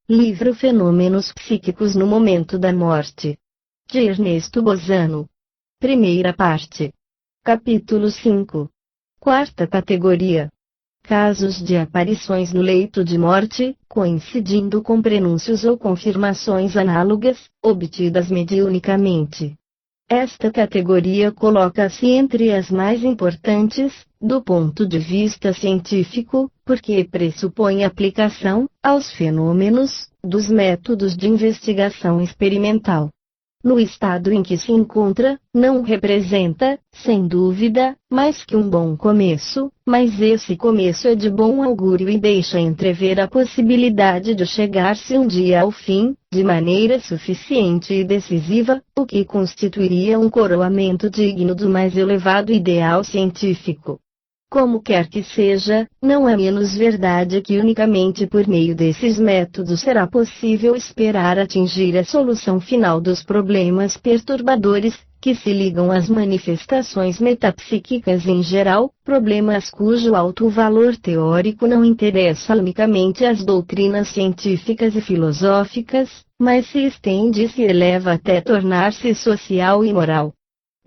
Livro Fenômenos Psíquicos no Momento da Morte, de Ernesto Bozano. Primeira parte. Capítulo 5. Quarta categoria. Casos de aparições no leito de morte, coincidindo com prenúncios ou confirmações análogas, obtidas mediunicamente. Esta categoria coloca-se entre as mais importantes, do ponto de vista científico, porque pressupõe aplicação, aos fenômenos, dos métodos de investigação experimental. No estado em que se encontra, não representa, sem dúvida, mais que um bom começo, mas esse começo é de bom augúrio e deixa entrever a possibilidade de chegar-se um dia ao fim, de maneira suficiente e decisiva, o que constituiria um coroamento digno do mais elevado ideal científico. Como quer que seja, não é menos verdade que unicamente por meio desses métodos será possível esperar atingir a solução final dos problemas perturbadores, que se ligam às manifestações metapsíquicas em geral, problemas cujo alto valor teórico não interessa unicamente às doutrinas científicas e filosóficas, mas se estende e se eleva até tornar-se social e moral.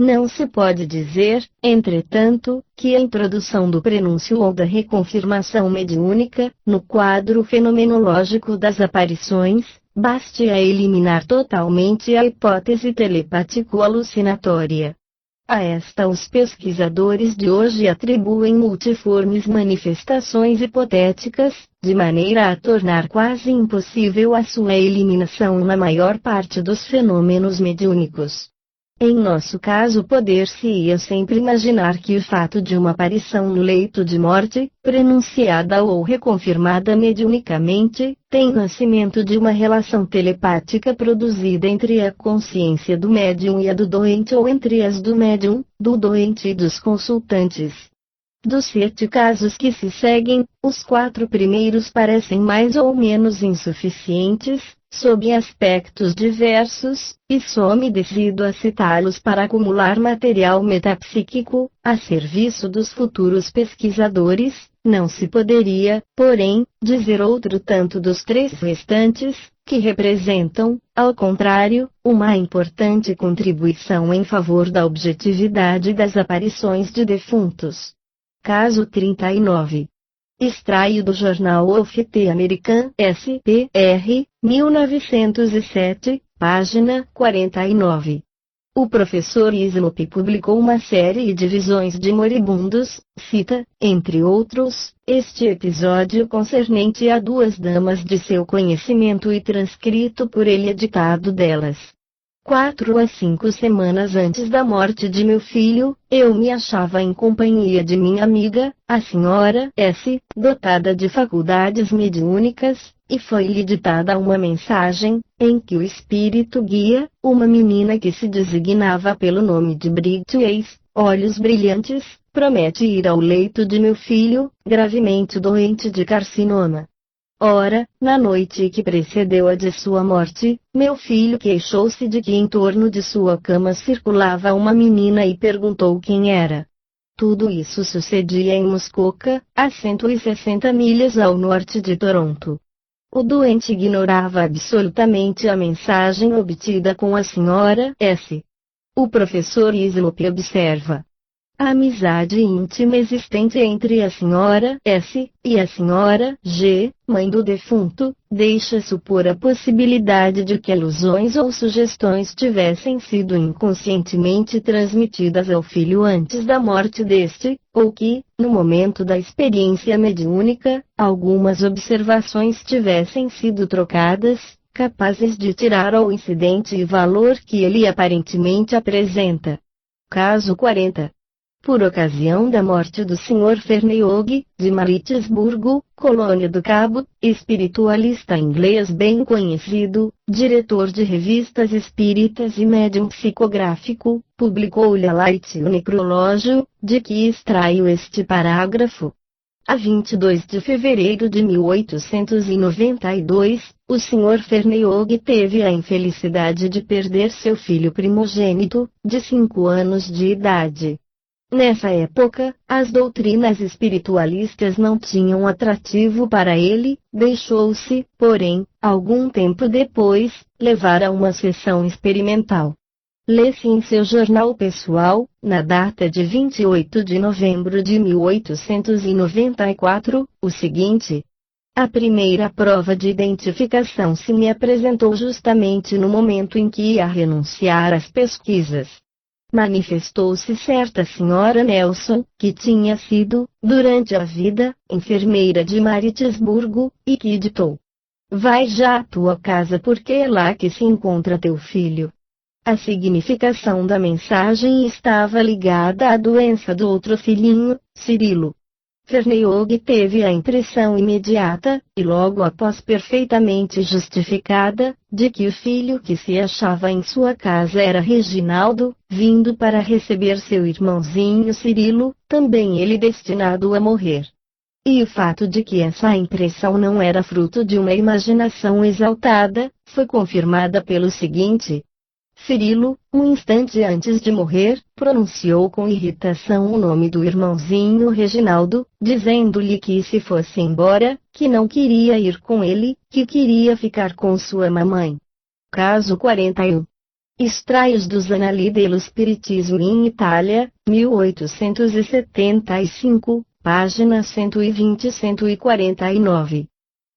Não se pode dizer, entretanto, que a introdução do prenúncio ou da reconfirmação mediúnica, no quadro fenomenológico das aparições, baste a eliminar totalmente a hipótese telepático-alucinatória. A esta os pesquisadores de hoje atribuem multiformes manifestações hipotéticas, de maneira a tornar quase impossível a sua eliminação na maior parte dos fenômenos mediúnicos. Em nosso caso poder-se-ia sempre imaginar que o fato de uma aparição no leito de morte, prenunciada ou reconfirmada mediunicamente, tem nascimento de uma relação telepática produzida entre a consciência do médium e a do doente ou entre as do médium, do doente e dos consultantes. Dos 7 casos que se seguem, os 4 primeiros parecem mais ou menos insuficientes, sob aspectos diversos, e só me decido a citá-los para acumular material metapsíquico, a serviço dos futuros pesquisadores. Não se poderia, porém, dizer outro tanto dos 3 restantes, que representam, ao contrário, uma importante contribuição em favor da objetividade das aparições de defuntos. Caso 39. Extraio do jornal of the American SPR, 1907, página 49. O professor Islop publicou uma série de visões de moribundos, cita, entre outros, este episódio concernente a 2 damas de seu conhecimento e transcrito por ele editado delas. 4 a 5 semanas antes da morte de meu filho, eu me achava em companhia de minha amiga, a senhora S., dotada de faculdades mediúnicas, e foi-lhe ditada uma mensagem, em que o espírito guia, uma menina que se designava pelo nome de Bridget, olhos brilhantes, promete ir ao leito de meu filho, gravemente doente de carcinoma. Ora, na noite que precedeu a de sua morte, meu filho queixou-se de que em torno de sua cama circulava uma menina e perguntou quem era. Tudo isso sucedia em Muskoka, a 160 milhas ao norte de Toronto. O doente ignorava absolutamente a mensagem obtida com a senhora S. O professor Islop observa. A amizade íntima existente entre a senhora S. e a senhora G., mãe do defunto, deixa supor a possibilidade de que alusões ou sugestões tivessem sido inconscientemente transmitidas ao filho antes da morte deste, ou que, no momento da experiência mediúnica, algumas observações tivessem sido trocadas, capazes de tirar ao incidente o valor que ele aparentemente apresenta. Caso 40. Por ocasião da morte do Sr. Ferneyog, de Maritzburgo, Colônia do Cabo, espiritualista inglês bem conhecido, diretor de revistas espíritas e médium psicográfico, publicou-lhe a Light o necrológio, de que extraio este parágrafo. A 22 de fevereiro de 1892, o Sr. Ferneyog teve a infelicidade de perder seu filho primogênito, de 5 anos de idade. Nessa época, as doutrinas espiritualistas não tinham atrativo para ele, deixou-se, porém, algum tempo depois, levar a uma sessão experimental. Lê-se em seu jornal pessoal, na data de 28 de novembro de 1894, o seguinte: a primeira prova de identificação se me apresentou justamente no momento em que ia renunciar às pesquisas. Manifestou-se certa senhora Nelson, que tinha sido, durante a vida, enfermeira de Maritzburgo, e que ditou: vai já à tua casa porque é lá que se encontra teu filho. A significação da mensagem estava ligada à doença do outro filhinho, Cirilo. Verneog teve a impressão imediata, e logo após perfeitamente justificada, de que o filho que se achava em sua casa era Reginaldo, vindo para receber seu irmãozinho Cirilo, também ele destinado a morrer. E o fato de que essa impressão não era fruto de uma imaginação exaltada, foi confirmada pelo seguinte: Cirilo, um instante antes de morrer, pronunciou com irritação o nome do irmãozinho Reginaldo, dizendo-lhe que se fosse embora, que não queria ir com ele, que queria ficar com sua mamãe. Caso 41. Extraios dos Annali dello Spiritismo in Italia, 1875, páginas 120 e 149.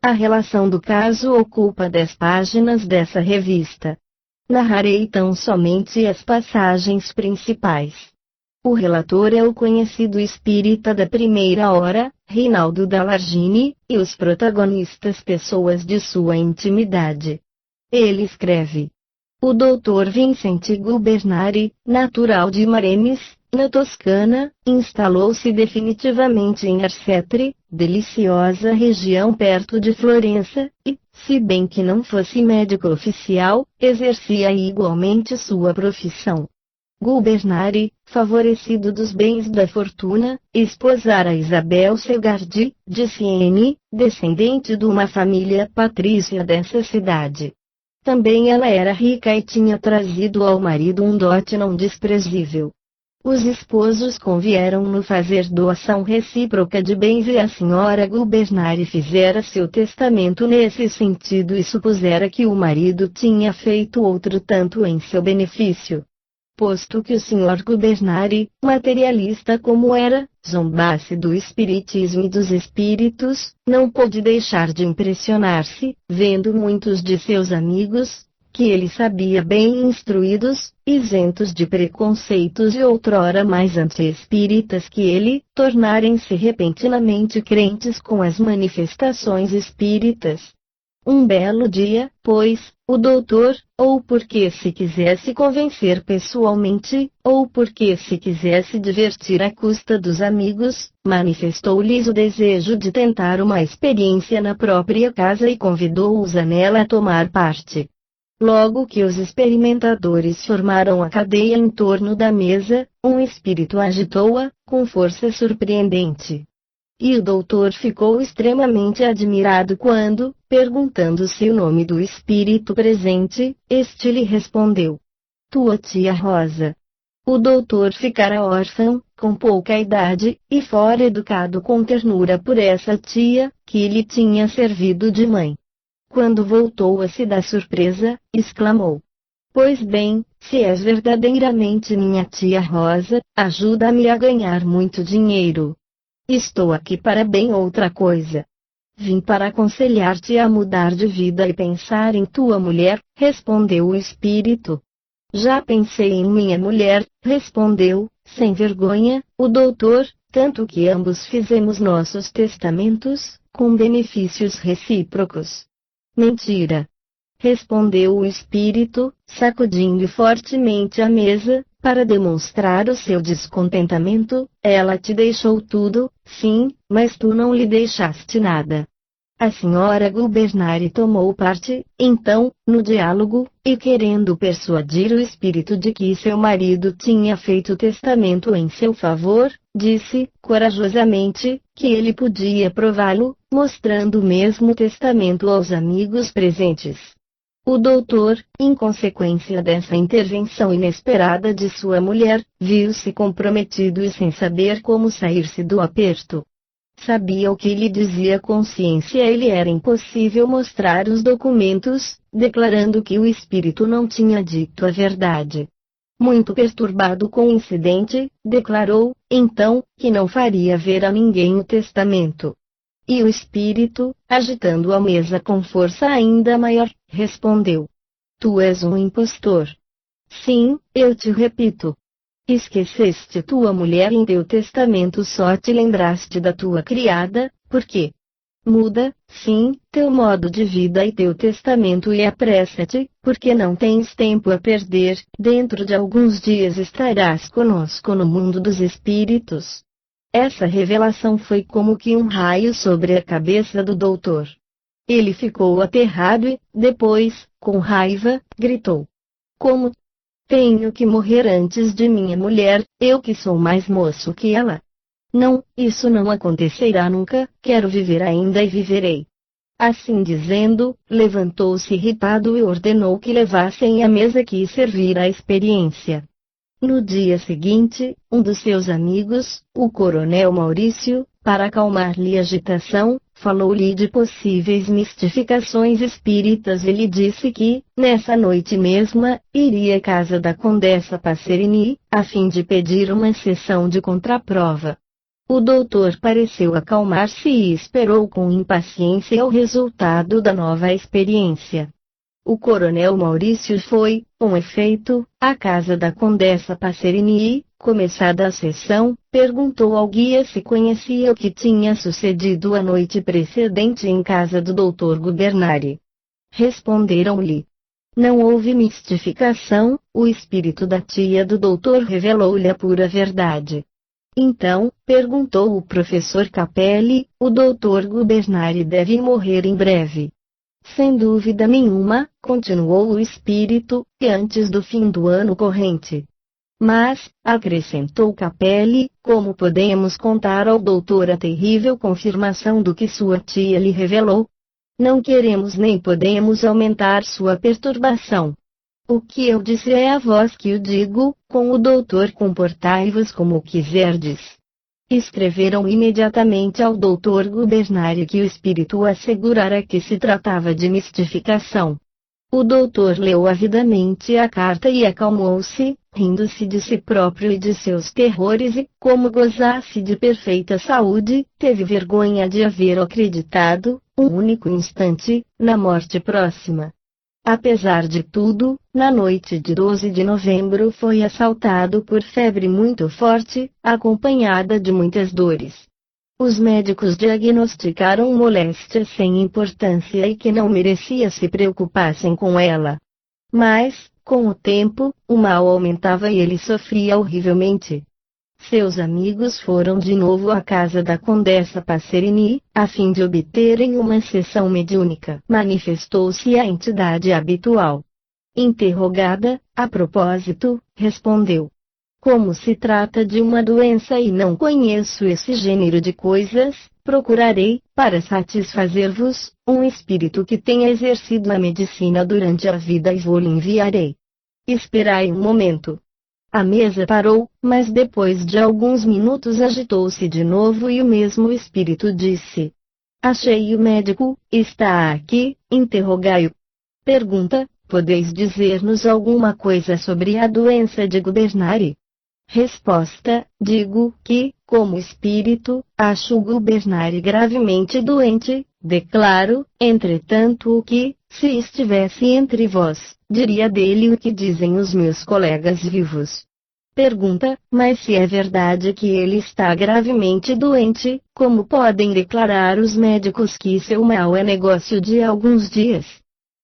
A relação do caso ocupa 10 páginas dessa revista. Narrarei tão somente as passagens principais. O relator é o conhecido espírita da primeira hora, Reinaldo Dallargine, e os protagonistas pessoas de sua intimidade. Ele escreve: o Dr. Vincente Gubernari, natural de Maremes, na Toscana, instalou-se definitivamente em Arcetri, deliciosa região perto de Florença, e, se bem que não fosse médico oficial, exercia igualmente sua profissão. Gubernari, favorecido dos bens da fortuna, esposara Isabel Segardi, de Siene, descendente de uma família patrícia dessa cidade. Também ela era rica e tinha trazido ao marido um dote não desprezível. Os esposos convieram no fazer doação recíproca de bens e a senhora Gubernari fizera seu testamento nesse sentido e supusera que o marido tinha feito outro tanto em seu benefício. Posto que o senhor Gubernari, materialista como era, zombasse do espiritismo e dos espíritos, não pôde deixar de impressionar-se, vendo muitos de seus amigos, que ele sabia bem instruídos, isentos de preconceitos e outrora mais anti-espíritas que ele, tornarem-se repentinamente crentes com as manifestações espíritas. Um belo dia, pois, o doutor, ou porque se quisesse convencer pessoalmente, ou porque se quisesse divertir à custa dos amigos, manifestou-lhes o desejo de tentar uma experiência na própria casa e convidou-os a nela a tomar parte. Logo que os experimentadores formaram a cadeia em torno da mesa, um espírito agitou-a, com força surpreendente. E o doutor ficou extremamente admirado quando, perguntando-se o nome do espírito presente, este lhe respondeu: tua tia Rosa. O doutor ficara órfão, com pouca idade, e fora educado com ternura por essa tia, que lhe tinha servido de mãe. Quando voltou-se da surpresa, exclamou: pois bem, se és verdadeiramente minha tia Rosa, ajuda-me a ganhar muito dinheiro. Estou aqui para bem outra coisa. Vim para aconselhar-te a mudar de vida e pensar em tua mulher, respondeu o espírito. Já pensei em minha mulher, respondeu, sem vergonha, o doutor, tanto que ambos fizemos nossos testamentos, com benefícios recíprocos. Mentira! Respondeu o espírito, sacudindo fortemente a mesa, para demonstrar o seu descontentamento. Ela te deixou tudo, sim, mas tu não lhe deixaste nada. A senhora Gubernari tomou parte, então, no diálogo, e querendo persuadir o espírito de que seu marido tinha feito testamento em seu favor, disse, corajosamente, que ele podia prová-lo, mostrando o mesmo testamento aos amigos presentes. O doutor, em consequência dessa intervenção inesperada de sua mulher, viu-se comprometido e sem saber como sair-se do aperto. sabia o que lhe dizia a consciência e lhe era impossível mostrar os documentos, declarando que o espírito não tinha dito a verdade. Muito perturbado com o incidente, declarou, então, que não faria ver a ninguém o testamento. E o espírito, agitando a mesa com força ainda maior, respondeu: Tu és um impostor. Sim, eu te repito. Esqueceste tua mulher em teu testamento, só te lembraste da tua criada, por quê? Muda, sim, teu modo de vida e teu testamento e apressa-te, porque não tens tempo a perder. Dentro de alguns dias estarás conosco no mundo dos espíritos. Essa revelação foi como que um raio sobre a cabeça do doutor. Ele ficou aterrado e, depois, com raiva, gritou: Como? Tenho que morrer antes de minha mulher, eu que sou mais moço que ela? Não, isso não acontecerá nunca, quero viver ainda e viverei. Assim dizendo, levantou-se irritado e ordenou que levassem à mesa que servira a experiência. No dia seguinte, um dos seus amigos, o coronel Maurício, para acalmar-lhe a agitação, falou-lhe de possíveis mistificações espíritas e lhe disse que, nessa noite mesma, iria à casa da Condessa Passerini, a fim de pedir uma sessão de contraprova. O doutor pareceu acalmar-se e esperou com impaciência o resultado da nova experiência. O coronel Maurício foi, com efeito, à casa da Condessa Passerini e, começada a sessão, perguntou ao guia se conhecia o que tinha sucedido a noite precedente em casa do Dr. Gubernari. Responderam-lhe: Não houve mistificação, o espírito da tia do doutor revelou-lhe a pura verdade. Então, perguntou o professor Capelli, o Dr. Gubernari deve morrer em breve. Sem dúvida nenhuma, continuou o espírito, e antes do fim do ano corrente. Mas, acrescentou Capelli, como podemos contar ao doutor a terrível confirmação do que sua tia lhe revelou? Não queremos nem podemos aumentar sua perturbação. O que eu disse é a vós que o digo, com o doutor comportai-vos como quiserdes. Escreveram imediatamente ao Dr. Gubernari que o espírito assegurara que se tratava de mistificação. O doutor leu avidamente a carta e acalmou-se, rindo-se de si próprio e de seus terrores e, como gozasse de perfeita saúde, teve vergonha de haver acreditado, um único instante, na morte próxima. Apesar de tudo, na noite de 12 de novembro foi assaltado por febre muito forte, acompanhada de muitas dores. Os médicos diagnosticaram moléstia sem importância e que não merecia se preocupassem com ela. Mas, com o tempo, o mal aumentava e ele sofria horrivelmente. Seus amigos foram de novo à casa da Condessa Passerini, a fim de obterem uma sessão mediúnica. Manifestou-se a entidade habitual. Interrogada, a propósito, respondeu: Como se trata de uma doença e não conheço esse gênero de coisas, procurarei, para satisfazer-vos, um espírito que tenha exercido a medicina durante a vida e vou-lhe enviarei. Esperai um momento. A mesa parou, mas depois de alguns minutos agitou-se de novo e o mesmo espírito disse: Achei o médico, está aqui, interrogai-o. Pergunta: Podeis dizer-nos alguma coisa sobre a doença de Gubernari? Resposta: Digo que, como espírito, acho o Gubernari gravemente doente, declaro, entretanto, que, se estivesse entre vós, diria dele o que dizem os meus colegas vivos. Pergunta: Mas se é verdade que ele está gravemente doente, como podem declarar os médicos que seu mal é negócio de alguns dias?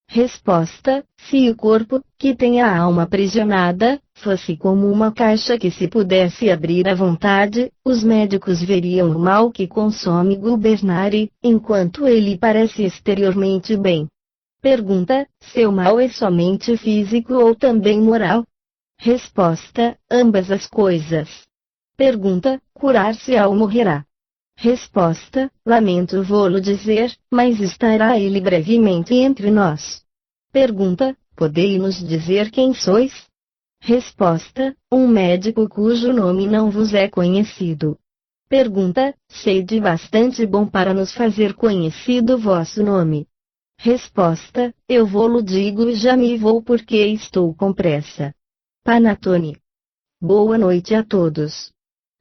Resposta: Se o corpo, que tem a alma aprisionada, fosse como uma caixa que se pudesse abrir à vontade, os médicos veriam o mal que consome Gubernari, enquanto ele parece exteriormente bem. Pergunta: Seu mal é somente físico ou também moral? Resposta: Ambas as coisas. Pergunta: Curar-se-á ou morrerá? Resposta: Lamento vô-lo dizer, mas estará ele brevemente entre nós. Pergunta: Podei-nos dizer quem sois? Resposta: Um médico cujo nome não vos é conhecido. Pergunta: sede bastante bom para nos fazer conhecido vosso nome. Resposta: eu vou-lo digo e já me vou porque estou com pressa. Panatone. Boa noite a todos.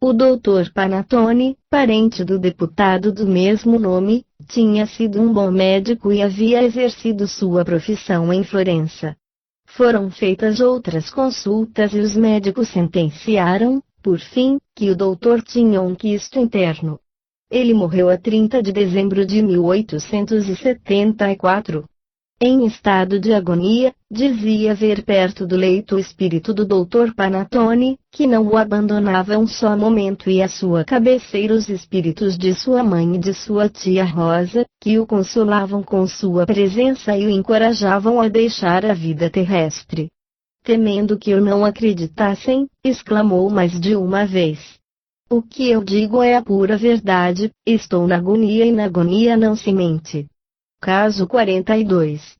O doutor Panatone, parente do deputado do mesmo nome, tinha sido um bom médico e havia exercido sua profissão em Florença. Foram feitas outras consultas e os médicos sentenciaram, por fim, que o doutor tinha um quisto interno. Ele morreu a 30 de dezembro de 1874. Em estado de agonia, dizia ver perto do leito o espírito do Dr. Panatone, que não o abandonava um só momento, e à sua cabeceira os espíritos de sua mãe e de sua tia Rosa, que o consolavam com sua presença e o encorajavam a deixar a vida terrestre. Temendo que eu não acreditassem, exclamou mais de uma vez: o que eu digo é a pura verdade, estou na agonia e na agonia não se mente. Caso 42.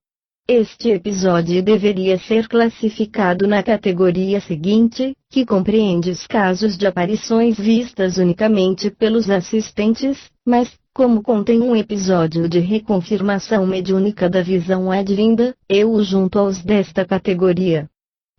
Este episódio deveria ser classificado na categoria seguinte, que compreende os casos de aparições vistas unicamente pelos assistentes, mas, como contém um episódio de reconfirmação mediúnica da visão advinda, eu o junto aos desta categoria.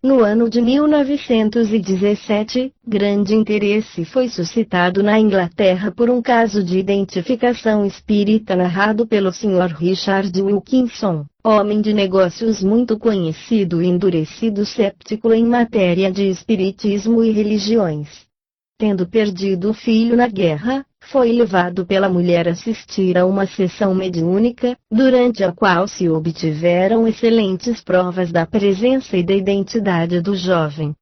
No ano de 1917, grande interesse foi suscitado na Inglaterra por um caso de identificação espírita narrado pelo Sr. Richard Wilkinson, homem de negócios muito conhecido e endurecido céptico em matéria de espiritismo e religiões. Tendo perdido o filho na guerra, foi levado pela mulher assistir a uma sessão mediúnica, durante a qual se obtiveram excelentes provas da presença e da identidade do jovem.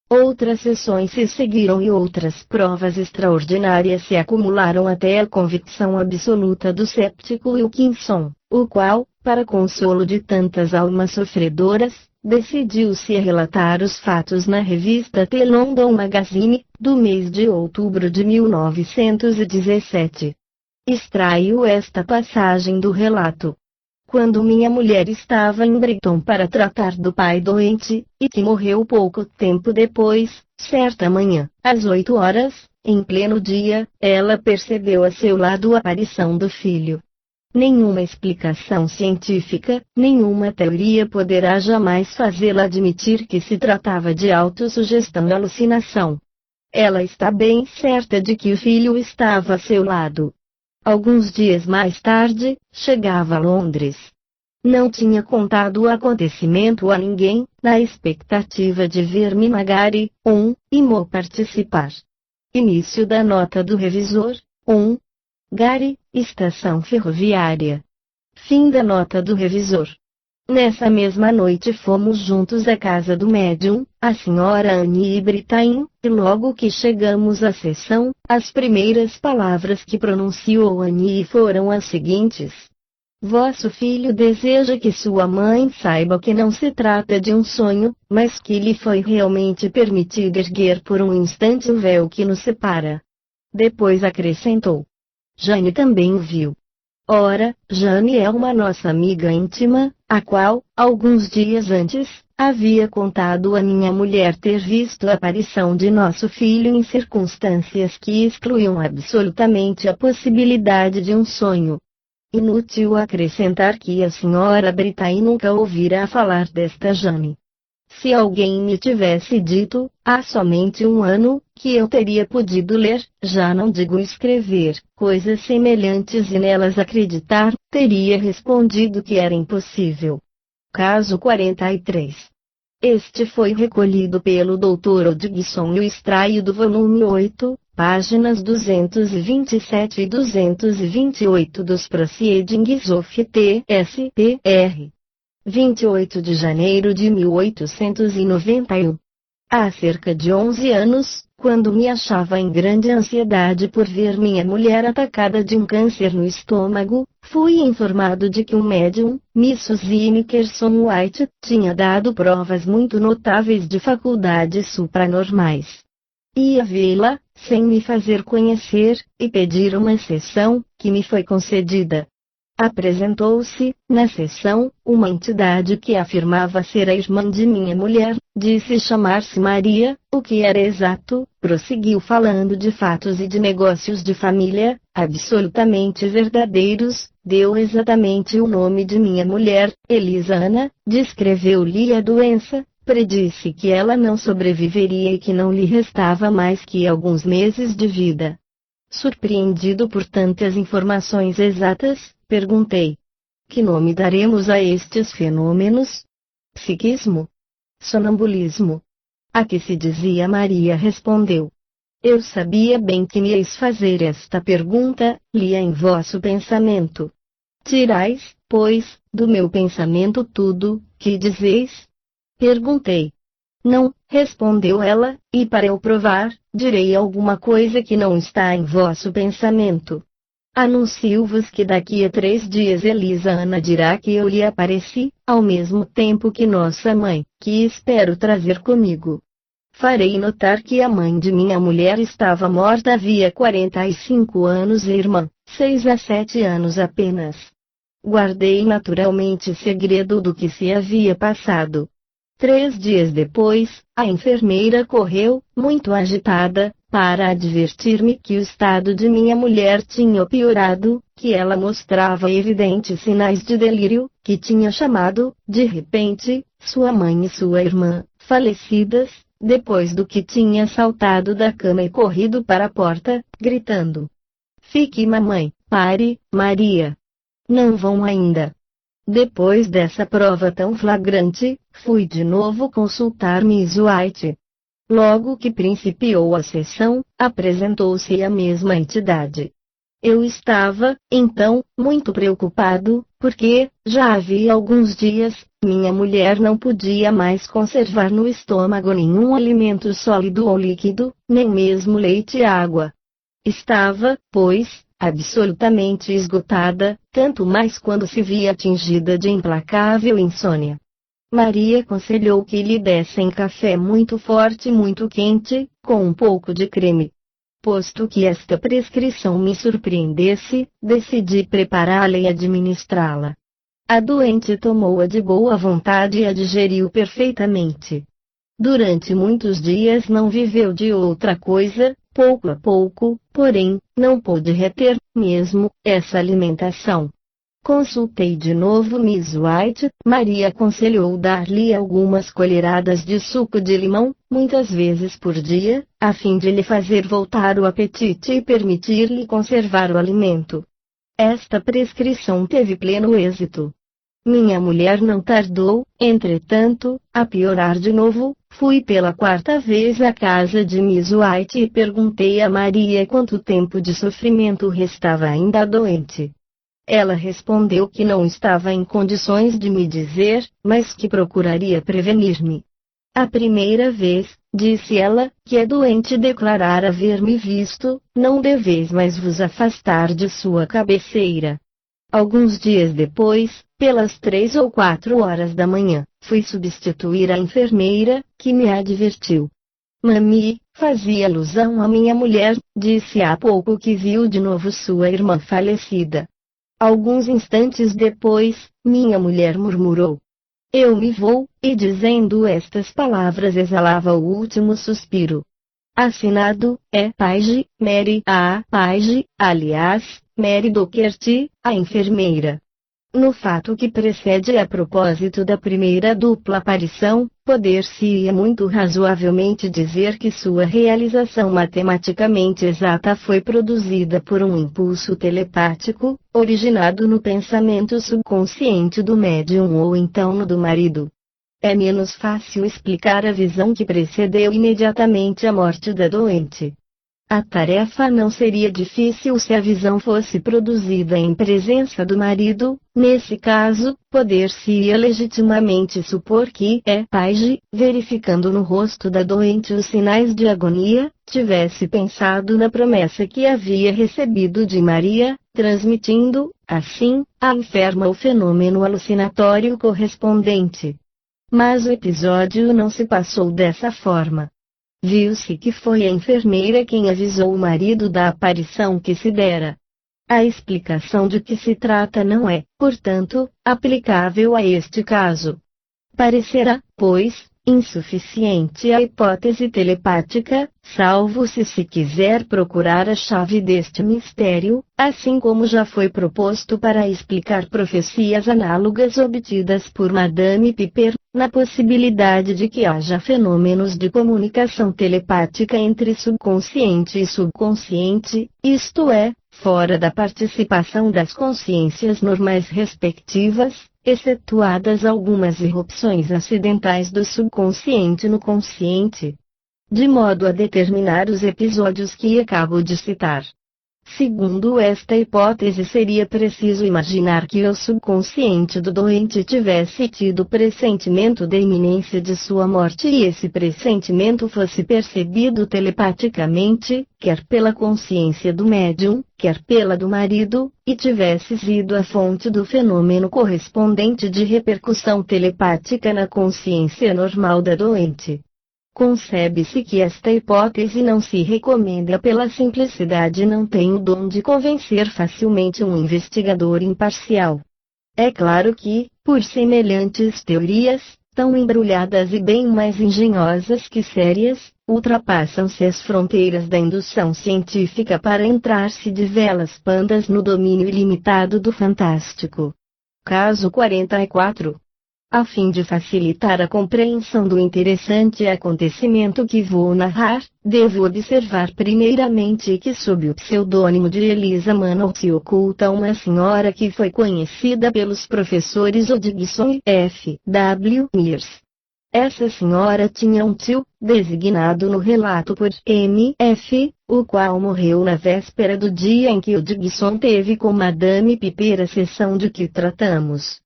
Outras sessões se seguiram e outras provas extraordinárias se acumularam até a convicção absoluta do céptico Wilkinson, o qual, para consolo de tantas almas sofredoras, decidiu-se a relatar os fatos na revista The London Magazine, do mês de outubro de 1917. Extraio esta passagem do relato. Quando minha mulher estava em Brighton para tratar do pai doente, e que morreu pouco tempo depois, certa manhã, às 8 horas, em pleno dia, ela percebeu a seu lado a aparição do filho. Nenhuma explicação científica, nenhuma teoria poderá jamais fazê-la admitir que se tratava de autossugestão e alucinação. Ela está bem certa de que o filho estava a seu lado. Alguns dias mais tarde, chegava a Londres. Não tinha contado o acontecimento a ninguém, na expectativa de ver Minagari, e Mo participar. Início da nota do revisor, Gari, estação ferroviária. Fim da nota do revisor. Nessa mesma noite fomos juntos à casa do médium, a senhora Annie Britain, e logo que chegamos à sessão, as primeiras palavras que pronunciou Annie foram as seguintes: vosso filho deseja que sua mãe saiba que não se trata de um sonho, mas que lhe foi realmente permitido erguer por um instante o véu que nos separa. Depois acrescentou: Jane também o viu. Ora, Jane é uma nossa amiga íntima, a qual, alguns dias antes, havia contado a minha mulher ter visto a aparição de nosso filho em circunstâncias que excluíam absolutamente a possibilidade de um sonho. Inútil acrescentar que a senhora Britain nunca ouvira falar desta Jane. Se alguém me tivesse dito, há somente um ano, que eu teria podido ler, já não digo escrever, coisas semelhantes e nelas acreditar, teria respondido que era impossível. Caso 43. Este foi recolhido pelo Dr. Hodgson e o extraio do volume 8, páginas 227 e 228 dos Proceedings of T.S.P.R. 28 de janeiro de 1891. Há cerca de 11 anos, quando me achava em grande ansiedade por ver minha mulher atacada de um câncer no estômago, fui informado de que um médium, Miss Suzy Nickerson White, tinha dado provas muito notáveis de faculdades supranormais. Ia vê-la, sem me fazer conhecer, e pedir uma sessão, que me foi concedida. Apresentou-se, na sessão, uma entidade que afirmava ser a irmã de minha mulher, disse chamar-se Maria, o que era exato, prosseguiu falando de fatos e de negócios de família, absolutamente verdadeiros, deu exatamente o nome de minha mulher, Elisa Ana, descreveu-lhe a doença, predisse que ela não sobreviveria e que não lhe restava mais que alguns meses de vida. Surpreendido por tantas informações exatas, perguntei: que nome daremos a estes fenômenos? Psiquismo? Sonambulismo? A que se dizia Maria respondeu: eu sabia bem que me iais fazer esta pergunta, lia em vosso pensamento. Tirais, pois, do meu pensamento tudo, que dizeis? Perguntei. Não, respondeu ela, e para eu provar, direi alguma coisa que não está em vosso pensamento. Anuncio-vos que daqui a 3 dias Elisa Ana dirá que eu lhe apareci, ao mesmo tempo que nossa mãe, que espero trazer comigo. Farei notar que a mãe de minha mulher estava morta havia 45 anos e irmã, 6 a 7 anos apenas. Guardei naturalmente segredo do que se havia passado. 3 dias depois, a enfermeira correu, muito agitada, para advertir-me que o estado de minha mulher tinha piorado, que ela mostrava evidentes sinais de delírio, que tinha chamado, de repente, sua mãe e sua irmã, falecidas, depois do que tinha saltado da cama e corrido para a porta, gritando: fique mamãe, pare, Maria. Não vão ainda. Depois dessa prova tão flagrante, fui de novo consultar Miss White. Logo que principiou a sessão, apresentou-se a mesma entidade. Eu estava, então, muito preocupado, porque, já havia alguns dias, minha mulher não podia mais conservar no estômago nenhum alimento sólido ou líquido, nem mesmo leite e água. Estava, pois, absolutamente esgotada, tanto mais quando se via atingida de implacável insônia. Maria aconselhou que lhe dessem café muito forte e muito quente, com um pouco de creme. Posto que esta prescrição me surpreendesse, decidi prepará-la e administrá-la. A doente tomou-a de boa vontade e a digeriu perfeitamente. Durante muitos dias não viveu de outra coisa, pouco a pouco, porém, não pôde reter, mesmo, essa alimentação. Consultei de novo Miss White, Maria aconselhou dar-lhe algumas colheradas de suco de limão, muitas vezes por dia, a fim de lhe fazer voltar o apetite e permitir-lhe conservar o alimento. Esta prescrição teve pleno êxito. Minha mulher não tardou, entretanto, a piorar de novo. Fui pela 4ª vez à casa de Miss White e perguntei a Maria quanto tempo de sofrimento restava ainda doente. Ela respondeu que não estava em condições de me dizer, mas que procuraria prevenir-me. A primeira vez, disse ela, que a doente declarar haver-me visto, não deveis mais vos afastar de sua cabeceira. Alguns dias depois, pelas 3 ou 4 horas da manhã, fui substituir a enfermeira, que me advertiu. Mami, fazia alusão à minha mulher, disse há pouco que viu de novo sua irmã falecida. Alguns instantes depois, minha mulher murmurou: eu me vou, e dizendo estas palavras exalava o último suspiro. Assinado, é Paige, Mary A. Paige, aliás, Mary Docherty, a enfermeira. No fato que precede a propósito da primeira dupla aparição, poder-se-ia muito razoavelmente dizer que sua realização matematicamente exata foi produzida por um impulso telepático, originado no pensamento subconsciente do médium ou então no do marido. É menos fácil explicar a visão que precedeu imediatamente a morte da doente. A tarefa não seria difícil se a visão fosse produzida em presença do marido. Nesse caso, poder-se-ia legitimamente supor que Paige, verificando no rosto da doente os sinais de agonia, tivesse pensado na promessa que havia recebido de Maria, transmitindo, assim, à enferma o fenômeno alucinatório correspondente. Mas o episódio não se passou dessa forma. Viu-se que foi a enfermeira quem avisou o marido da aparição que se dera. A explicação de que se trata não é, portanto, aplicável a este caso. Parecerá, pois, insuficiente a hipótese telepática, salvo se quiser procurar a chave deste mistério, assim como já foi proposto para explicar profecias análogas obtidas por Madame Piper, na possibilidade de que haja fenômenos de comunicação telepática entre subconsciente e subconsciente, isto é, fora da participação das consciências normais respectivas, excetuadas algumas irrupções acidentais do subconsciente no consciente, de modo a determinar os episódios que acabo de citar. Segundo esta hipótese, seria preciso imaginar que o subconsciente do doente tivesse tido pressentimento da iminência de sua morte e esse pressentimento fosse percebido telepaticamente, quer pela consciência do médium, quer pela do marido, e tivesse sido a fonte do fenômeno correspondente de repercussão telepática na consciência normal da doente. Concebe-se que esta hipótese não se recomenda pela simplicidade e não tem o dom de convencer facilmente um investigador imparcial. É claro que, por semelhantes teorias, tão embrulhadas e bem mais engenhosas que sérias, ultrapassam-se as fronteiras da indução científica para entrar-se de velas pandas no domínio ilimitado do fantástico. Caso 44. A fim de facilitar a compreensão do interessante acontecimento que vou narrar, devo observar primeiramente que sob o pseudônimo de Elisa Manor se oculta uma senhora que foi conhecida pelos professores Hodgson e F. W. Mears. Essa senhora tinha um tio, designado no relato por M. F., o qual morreu na véspera do dia em que Hodgson teve com Madame Piper a sessão de que tratamos.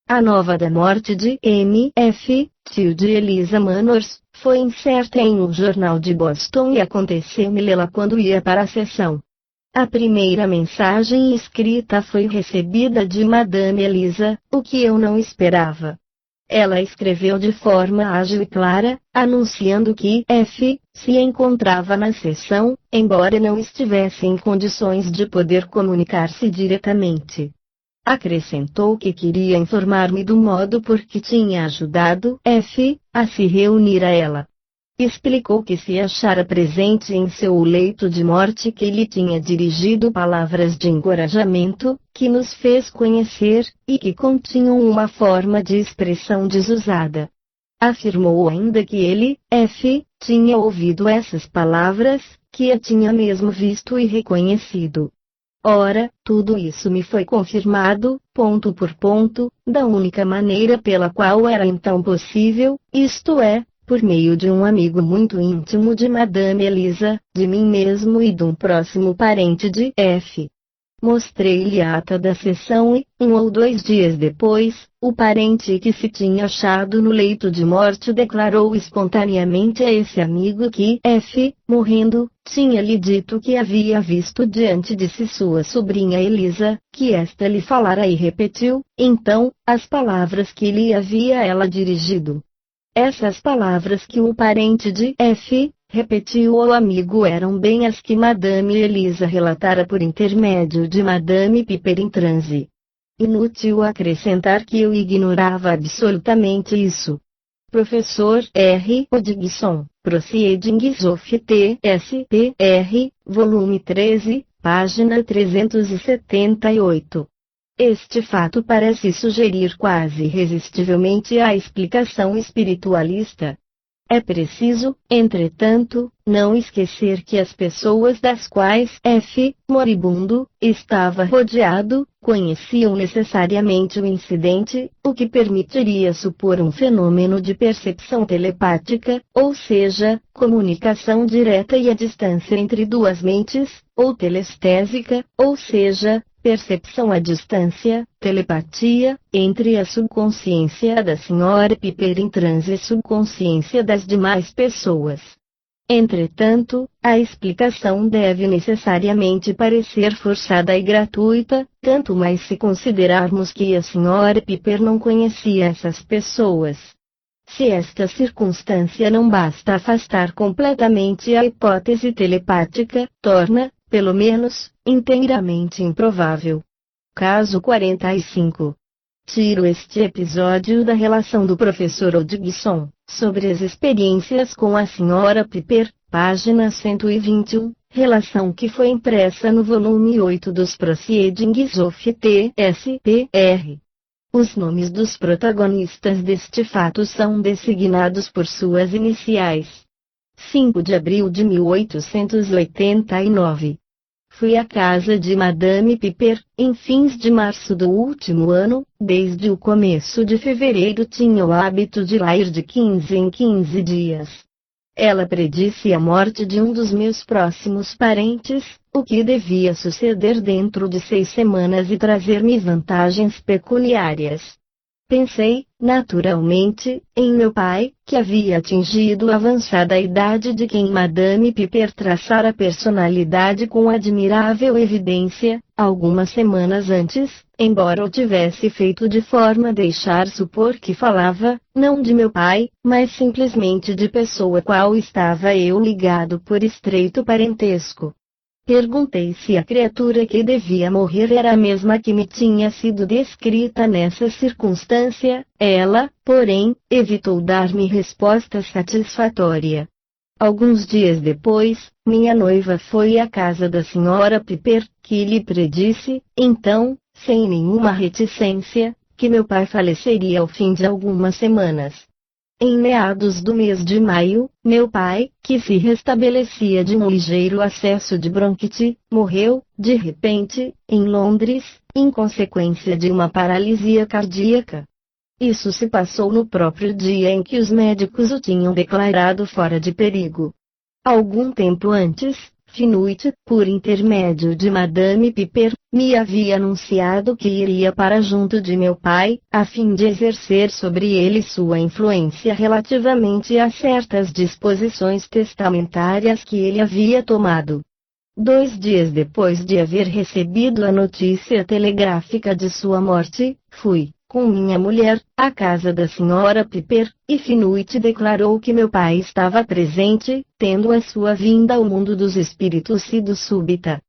A nova da morte de M. F., tio de Elisa Manors, foi incerta em um jornal de Boston e aconteceu-me lê-la quando ia para a sessão. A primeira mensagem escrita foi recebida de Madame Elisa, o que eu não esperava. Ela escreveu de forma ágil e clara, anunciando que F. se encontrava na sessão, embora não estivesse em condições de poder comunicar-se diretamente. Acrescentou que queria informar-me do modo por que tinha ajudado F. a se reunir a ela. Explicou que se achara presente em seu leito de morte, que lhe tinha dirigido palavras de encorajamento, que nos fez conhecer, e que continham uma forma de expressão desusada. Afirmou ainda que ele, F., tinha ouvido essas palavras, que a tinha mesmo visto e reconhecido. Ora, tudo isso me foi confirmado, ponto por ponto, da única maneira pela qual era então possível, isto é, por meio de um amigo muito íntimo de Madame Elisa, de mim mesmo e de um próximo parente de F. Mostrei-lhe a ata da sessão e, 1 ou 2 dias depois, o parente que se tinha achado no leito de morte declarou espontaneamente a esse amigo que F., morrendo, tinha-lhe dito que havia visto diante de si sua sobrinha Elisa, que esta lhe falara e repetiu, então, as palavras que lhe havia ela dirigido. Essas palavras que o parente de F. repetiu ao amigo eram bem as que Madame Elisa relatara por intermédio de Madame Piper em transe. Inútil acrescentar que eu ignorava absolutamente isso. Professor R. Hodgson, Proceedings of T.S.P.R., volume 13, página 378. Este fato parece sugerir quase irresistivelmente a explicação espiritualista. É preciso, entretanto, não esquecer que as pessoas das quais F., moribundo, estava rodeado, conheciam necessariamente o incidente, o que permitiria supor um fenômeno de percepção telepática, ou seja, comunicação direta e à distância entre duas mentes, ou telestésica, ou seja, percepção à distância, telepatia, entre a subconsciência da senhora Piper em transe e subconsciência das demais pessoas. Entretanto, a explicação deve necessariamente parecer forçada e gratuita, tanto mais se considerarmos que a senhora Piper não conhecia essas pessoas. Se esta circunstância não basta afastar completamente a hipótese telepática, torna, pelo menos, inteiramente improvável. Caso 45. Tiro este episódio da relação do professor Hodgson, sobre as experiências com a Sra. Piper, página 121, relação que foi impressa no volume 8 dos Proceedings of T.S.P.R. Os nomes dos protagonistas deste fato são designados por suas iniciais. 5 de abril de 1889. Fui à casa de Madame Piper, em fins de março do último ano. Desde o começo de fevereiro tinha o hábito de lá ir de 15 em 15 dias. Ela predisse a morte de um dos meus próximos parentes, o que devia suceder dentro de 6 semanas e trazer-me vantagens pecuniárias. Pensei, naturalmente, em meu pai, que havia atingido a avançada idade de quem Madame Piper traçara a personalidade com admirável evidência, algumas semanas antes, embora o tivesse feito de forma a deixar supor que falava, não de meu pai, mas simplesmente de pessoa qual estava eu ligado por estreito parentesco. Perguntei se a criatura que devia morrer era a mesma que me tinha sido descrita nessa circunstância. Ela, porém, evitou dar-me resposta satisfatória. Alguns dias depois, minha noiva foi à casa da Sra. Piper, que lhe predisse, então, sem nenhuma reticência, que meu pai faleceria ao fim de algumas semanas. Em meados do mês de maio, meu pai, que se restabelecia de um ligeiro acesso de bronquite, morreu, de repente, em Londres, em consequência de uma paralisia cardíaca. Isso se passou no próprio dia em que os médicos o tinham declarado fora de perigo. Algum tempo antes, Finuit, por intermédio de Madame Piper, me havia anunciado que iria para junto de meu pai, a fim de exercer sobre ele sua influência relativamente a certas disposições testamentárias que ele havia tomado. 2 dias depois de haver recebido a notícia telegráfica de sua morte, fui, com minha mulher, à casa da Sra. Piper, e Finuit declarou que meu pai estava presente, tendo a sua vinda ao mundo dos espíritos sido súbita.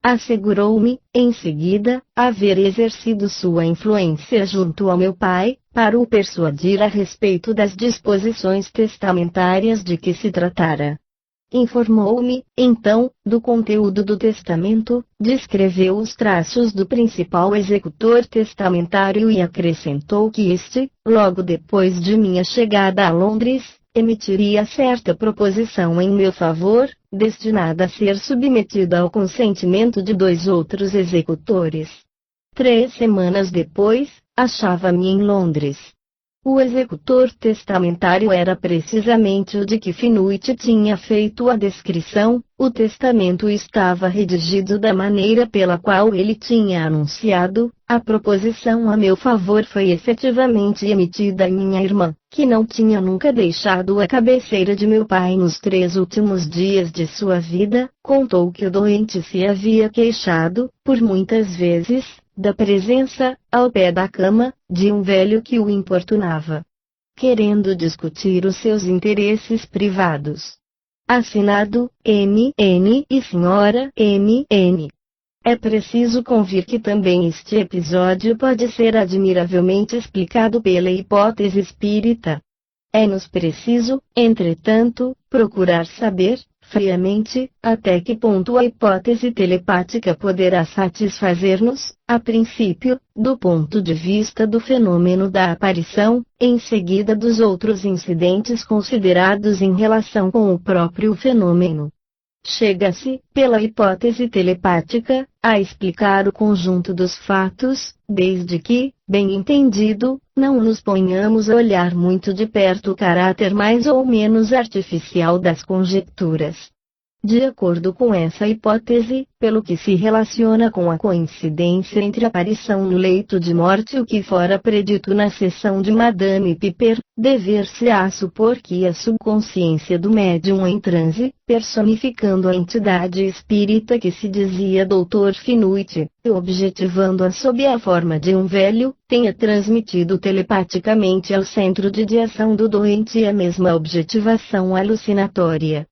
Assegurou-me, em seguida, haver exercido sua influência junto ao meu pai, para o persuadir a respeito das disposições testamentárias de que se tratara. Informou-me, então, do conteúdo do testamento, descreveu os traços do principal executor testamentário e acrescentou que este, logo depois de minha chegada a Londres, emitiria certa proposição em meu favor, destinada a ser submetida ao consentimento de 2 outros executores. 3 semanas depois, achava-me em Londres. O executor testamentário era precisamente o de que Finuit tinha feito a descrição. O testamento estava redigido da maneira pela qual ele tinha anunciado. A proposição a meu favor foi efetivamente emitida a minha irmã, que não tinha nunca deixado a cabeceira de meu pai nos 3 últimos dias de sua vida. Contou que o doente se havia queixado, por muitas vezes, da presença, ao pé da cama, de um velho que o importunava, querendo discutir os seus interesses privados. Assinado, M.N. e Sra. M.N. É preciso convir que também este episódio pode ser admiravelmente explicado pela hipótese espírita. É-nos preciso, entretanto, procurar saber, friamente, até que ponto a hipótese telepática poderá satisfazer-nos, a princípio, do ponto de vista do fenômeno da aparição, em seguida dos outros incidentes considerados em relação com o próprio fenômeno. Chega-se, pela hipótese telepática, a explicar o conjunto dos fatos, desde que, bem entendido, não nos ponhamos a olhar muito de perto o caráter mais ou menos artificial das conjecturas. De acordo com essa hipótese, pelo que se relaciona com a coincidência entre a aparição no leito de morte e o que fora predito na sessão de Madame Piper, dever-se-á supor que a subconsciência do médium em transe, personificando a entidade espírita que se dizia Dr. Finuit, e objetivando-a sob a forma de um velho, tenha transmitido telepaticamente ao centro de ação do doente a mesma objetivação alucinatória.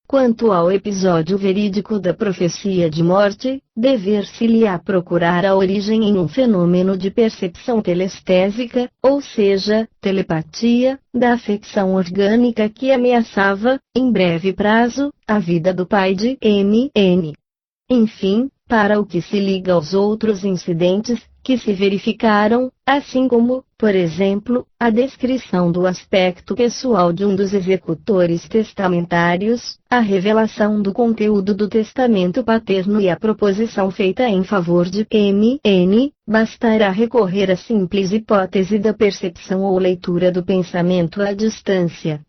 Quanto ao episódio verídico da profecia de morte, dever-se-lhe-á procurar a origem em um fenômeno de percepção telestésica, ou seja, telepatia, da afecção orgânica que ameaçava, em breve prazo, a vida do pai de M.N. Enfim, para o que se liga aos outros incidentes que se verificaram, assim como, por exemplo, a descrição do aspecto pessoal de um dos executores testamentários, a revelação do conteúdo do testamento paterno e a proposição feita em favor de M.N., bastará recorrer à simples hipótese da percepção ou leitura do pensamento à distância.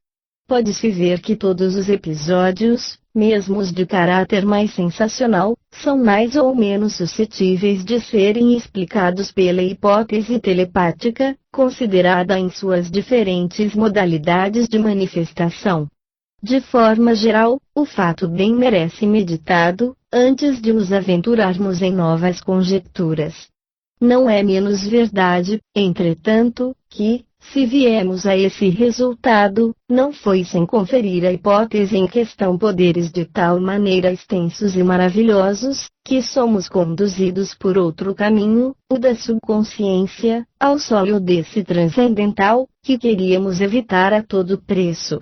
Pode-se ver que todos os episódios, mesmo os de caráter mais sensacional, são mais ou menos suscetíveis de serem explicados pela hipótese telepática, considerada em suas diferentes modalidades de manifestação. De forma geral, o fato bem merece meditado, antes de nos aventurarmos em novas conjecturas. Não é menos verdade, entretanto, que, se viemos a esse resultado, não foi sem conferir à hipótese em questão poderes de tal maneira extensos e maravilhosos, que somos conduzidos por outro caminho, o da subconsciência, ao solo desse transcendental, que queríamos evitar a todo preço.